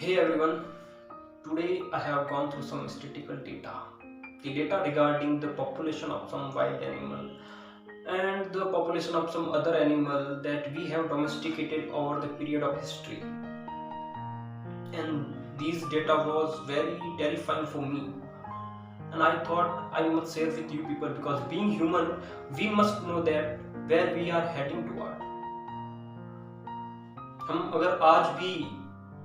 Hey everyone, today I have gone through some statistical data. The data regarding the population of some wild animal and the population of some other animal that we have domesticated over the period of history. And these data was very terrifying for me. And I thought I must share with you people because being human, we must know that where we are heading toward. हम अगर आज भी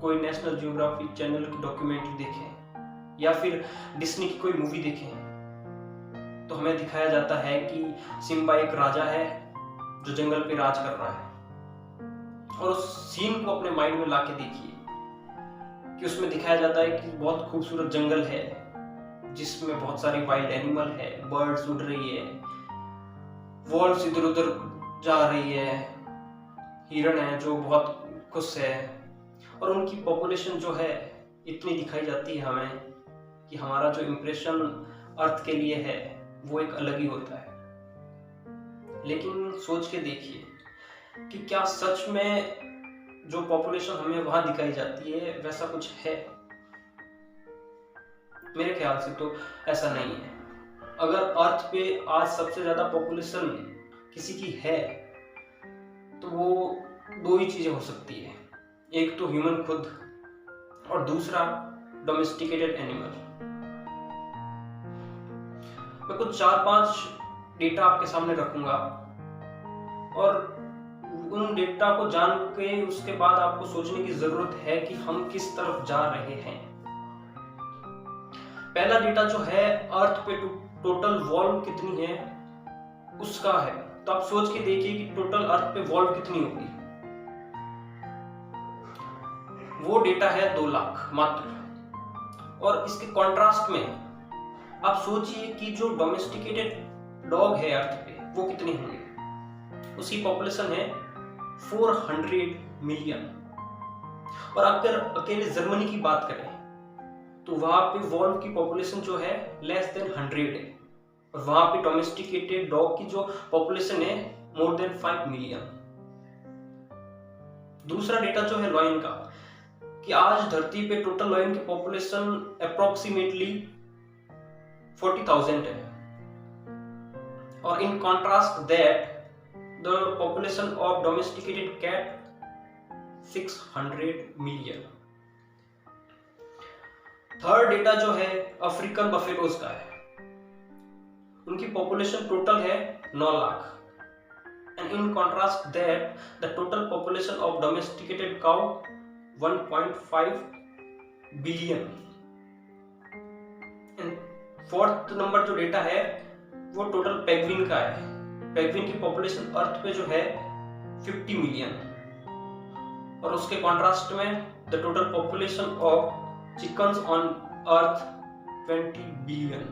कोई national geography channel की documentary देखें या फिर Disney की कोई मूवी देखें तो हमें दिखाया जाता है कि सिम्बा एक राजा है जो जंगल पे राज कर रहा है। और उस सीन को अपने माइंड में लाके देखिए कि उसमें दिखाया जाता है कि बहुत खूबसूरत जंगल है जिसमें बहुत सारे वाइल्ड एनिमल है, बर्ड्स उड़ रही है, वॉल्व्स इधर उधर जा रही है, हिरण है जो बहुत खुश है और उनकी पॉपुलेशन जो है इतनी दिखाई जाती है हमें कि हमारा जो इम्प्रेशन अर्थ के लिए है वो एक अलग ही होता है। लेकिन सोच के देखिए कि क्या सच में जो पॉपुलेशन हमें वहां दिखाई जाती है वैसा कुछ है? मेरे ख्याल से तो ऐसा नहीं है। अगर अर्थ पे आज सबसे ज्यादा पॉपुलेशन किसी की है तो वो दो ही चीजें हो सकती है, एक तो ह्यूमन खुद और दूसरा डोमेस्टिकेटेड एनिमल। मैं कुछ 4-5 डेटा आपके सामने रखूंगा और उन डेटा को जान के उसके बाद आपको सोचने की जरूरत है कि हम किस तरफ जा रहे हैं। पहला डेटा जो है अर्थ पे टोटल वॉल्व कितनी है उसका है। तो आप सोच के देखिए कि टोटल अर्थ पे वॉल्व कितनी होगी। वो डेटा है 2 लाख मात्र। और इसके कॉन्ट्रास्ट में आप सोचिए कि जो डोमेस्टिकेटेड डॉग है अर्थ पे वो कितने होंगे। उसकी पॉपुलेशन है 400 मिलियन। और अगर अकेले जर्मनी की बात करें तो वहां पे वॉल्व की पॉपुलेशन जो है लेस देन 100 है और वहां पे डोमेस्टिकेटेड डॉग की जो पॉपुलेशन है मोर देन 5 मिलियन। दूसरा डेटा जो है लॉयन का कि आज धरती पे टोटल लॉयन की पॉपुलेशन अप्रोक्सीमेटली 40,000 है। और in contrast that the population of domesticated cat 600 million. Third data जो है अफ्रीकन बफेलोज का है। उनकी पॉपुलेशन टोटल है 9 lakh and in contrast that the total population of domesticated cow 1.5 billion. Fourth number जो डेटा है वो टोटल पेंगुइन का है। पेंगुइन की पॉपुलेशन अर्थ पे जो है 50 मिलियन और उसके कॉन्ट्रास्ट में the total population of chickens on earth 20 billion.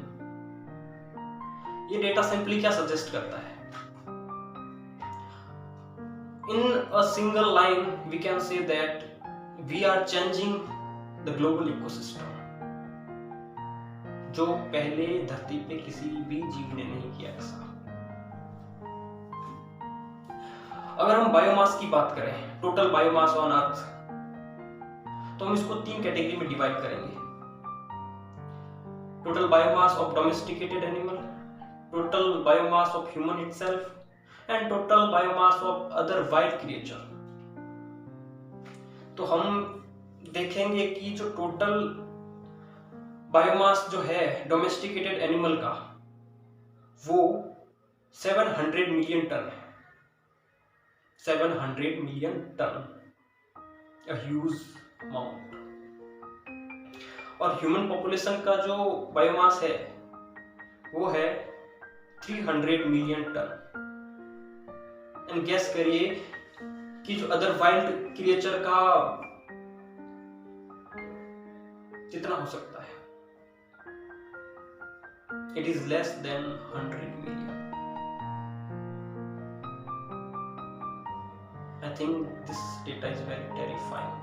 ये डेटा सिंपली क्या सजेस्ट करता है? In a single line we can say that we are changing the global ecosystem, जो पहले धरती पे किसी भी जीव ने नहीं किया ऐसा। अगर हम बायोमास की बात करें, टोटल बायोमास ऑन अर्थ, तो हम इसको 3 कैटेगरी में डिवाइड करेंगे। Total biomass of domesticated animal, total biomass of human itself and total biomass of other wild creature. तो हम देखेंगे कि जो टोटल बायोमास जो है डोमेस्टिकेटेड एनिमल का वो 700 मिलियन टन है। 700 million ton, a huge amount। और ह्यूमन पॉपुलेशन का जो बायोमास है वो है 300 मिलियन टन। एंड गेस करिए कि जो अदर वाइल्ड क्रिएचर का कितना हो सकता है? It is less than 100 million. I think this data is very terrifying.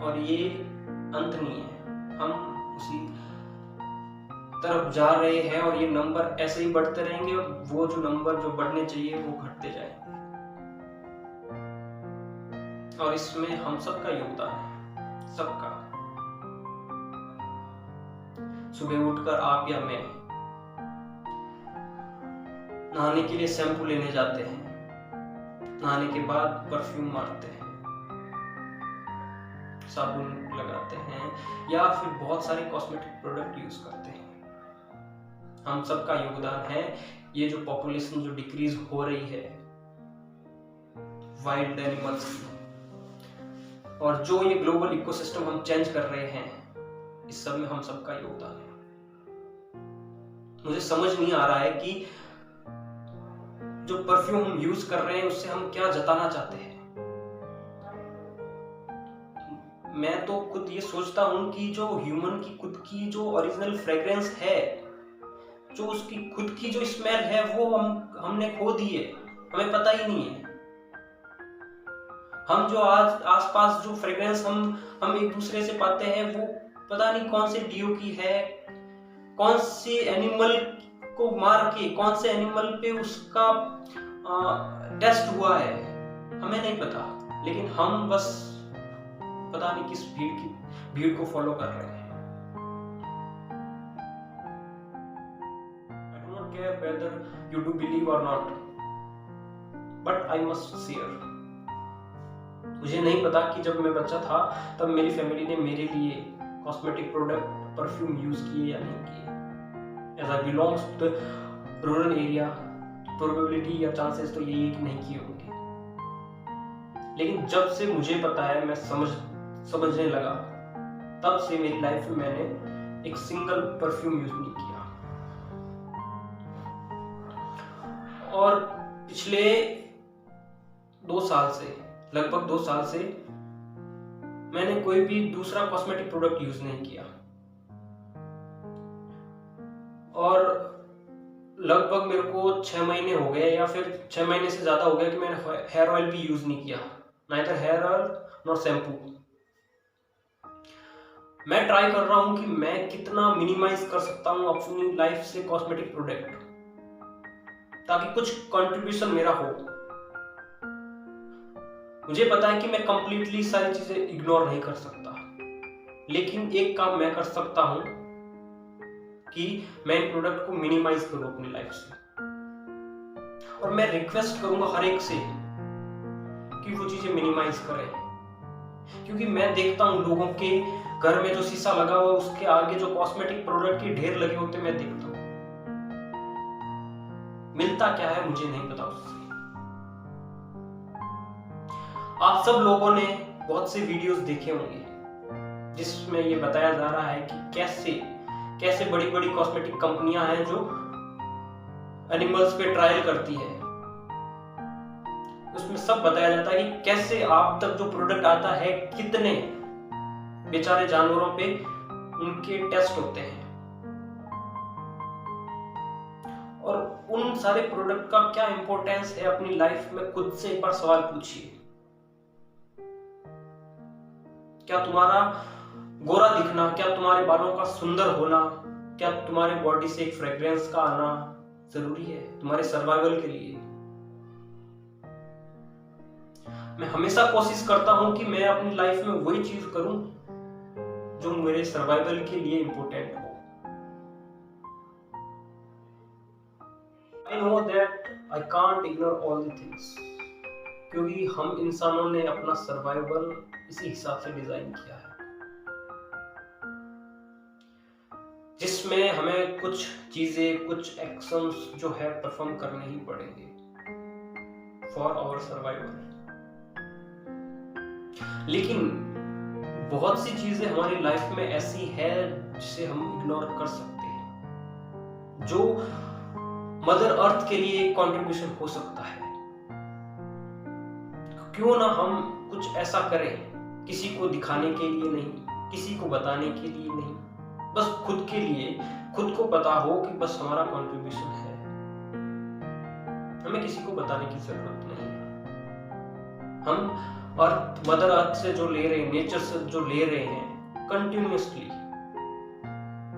और ये अंत नहीं है, हम उसी तरफ जा रहे हैं और ये नंबर ऐसे ही बढ़ते रहेंगे और वो जो नंबर जो बढ़ने चाहिए वो घटते जाएंगे। और इसमें हम सबका योगदान है, सबका। सुबह उठकर आप या मैं नहाने के लिए शैम्पू लेने जाते हैं, नहाने के बाद परफ्यूम मारते हैं, साबुन लगाते हैं या फिर बहुत सारे कॉस्मेटिक प्रोडक्ट यूज करते हैं। हम सबका योगदान है ये जो पॉपुलेशन जो डिक्रीज हो रही है वाइल्ड एनिमल्स की, और जो ये ग्लोबल इकोसिस्टम हम चेंज कर रहे हैं, इस सब में हम सबका योगदान है। मुझे समझ नहीं आ रहा है कि जो परफ्यूम हम यूज कर रहे हैं उससे हम क्या जताना चाहते हैं। मैं तो खुद ये सोचता हूं कि जो ह्यूमन की खुद की जो ओरिजिनल फ्रेग्रेंस है, जो उसकी खुद की जो स्मेल है, वो हमने खो दी है, हमें पता ही नहीं है। हम जो आज आसपास जो फ्रेग्रेंस हम एक दूसरे से पाते हैं, वो पता नहीं कौन से डीओ की है, कौन से एनिमल को मार के, कौन से एनिमल पे उसका टेस्ट हुआ है, हमें नहीं पता। लेकिन हम बस पता नहीं किस भीड़ को फॉलो कर रहे हैं। I do not care whether you do believe or not, but I must share. मुझे नहीं पता कि जब मैं बच्चा था तब मेरी फैमिली ने मेरे लिए कॉस्मेटिक प्रोडक्ट, परफ्यूम यूज किए या नहीं किए। As I belongs to the rural area, probability या चांसेस तो यही है कि नहीं किए होंगे। लेकिन जब से मुझे पता है, मैं समझने लगा, तब से मेरी लाइफ में मैंने एक सिंगल परफ्यूम यूज नहीं किया। और पिछले 2 साल से, लगभग 2 साल से मैंने कोई भी दूसरा कॉस्मेटिक प्रोडक्ट यूज नहीं किया। और लगभग मेरे को 6 महीने हो गए या फिर 6 महीने से ज्यादा हो गया कि मैंने हेयर ऑयल भी यूज नहीं किया, neither hair oil nor shampoo. मैं ट्राई कर रहा हूं कि मैं कितना मिनिमाइज कर सकता हूं अपनी लाइफ से कॉस्मेटिक प्रोडक्ट, ताकि कुछ कंट्रीब्यूशन मेरा हो। मुझे पता है कि मैं कंप्लीटली सारी चीजें इग्नोर नहीं कर सकता, लेकिन एक काम मैं कर सकता हूं कि मैं इन प्रोडक्ट को मिनिमाइज करूं अपनी लाइफ से। और मैं रिक्वेस्ट करूंगा हर एक से कि वो चीजें मिनिमाइज करें, क्योंकि मैं देखता हूं लोगों के घर में जो शीशा लगा हुआ है उसके आगे जो कॉस्मेटिक प्रोडक्ट के ढेर लगे होते मैं देखता हूं। मिलता क्या है मुझे नहीं पता उससे। आप सब लोगों ने बहुत से वीडियोस देखे होंगे जिसमें ये बताया जा रहा है कि कैसे बड़ी बड़ी कॉस्मेटिक कंपनियां हैं जो एनिमल्स पे ट्रायल करती है। उसमें सब बताया जाता है कि कैसे आप तक जो प्रोडक्ट आता है, कितने बेचारे जानवरों पे उनके टेस्ट होते हैं, और उन सारे प्रोडक्ट का क्या इंपॉर्टेंस है अपनी लाइफ में। खुद से एक बार सवाल पूछिए, क्या तुम्हारा गोरा दिखना, क्या तुम्हारे बालों का सुंदर होना, क्या तुम्हारे बॉडी से एक फ्रेग्रेंस का आना जरूरी है तुम्हारे सर्वाइवल के लिए? मैं हमेशा कोशिश करता हूं कि मैं अपनी लाइफ में वही चीज करूं जो मेरे सर्वाइवल के लिए इंपॉर्टेंट हो। I know that I can't ignore all the things, क्योंकि हम इंसानों ने अपना सर्वाइवल इसी हिसाब से डिजाइन किया है, जिसमें हमें कुछ चीजें, कुछ एक्शंस जो है परफॉर्म करने ही पड़ेंगे फॉर आवर सर्वाइवल। लेकिन बहुत सी चीजें हमारी लाइफ में ऐसी है जिसे हम इग्नोर कर सकते हैं, जो मदर अर्थ के लिए कंट्रीब्यूशन हो सकता है। क्यों ना हम कुछ ऐसा करें, किसी को दिखाने के लिए नहीं, किसी को बताने के लिए नहीं, बस खुद के लिए, खुद को पता हो कि बस हमारा कंट्रीब्यूशन है। हमें किसी को बताने की जरूरत नहीं है। हम अर्थ, मदर अर्थ से जो ले रहे हैं, नेचर से जो ले रहे हैं कंटिन्यूअसली,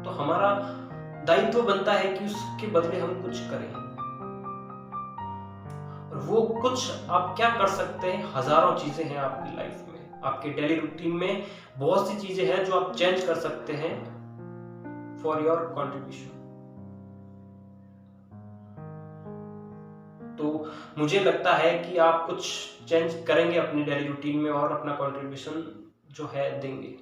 तो हमारा दायित्व बनता है कि उसके बदले हम कुछ करें। और वो कुछ आप क्या कर सकते हैं। हजारों चीजें हैं आपकी लाइफ में, आपके डेली रूटीन में बहुत सी चीजें हैं जो आप चेंज कर सकते हैं फॉर योर कंट्रीब्यूशन। तो मुझे लगता है कि आप कुछ चेंज करेंगे अपनी डेली रूटीन में और अपना कंट्रीब्यूशन जो है देंगे।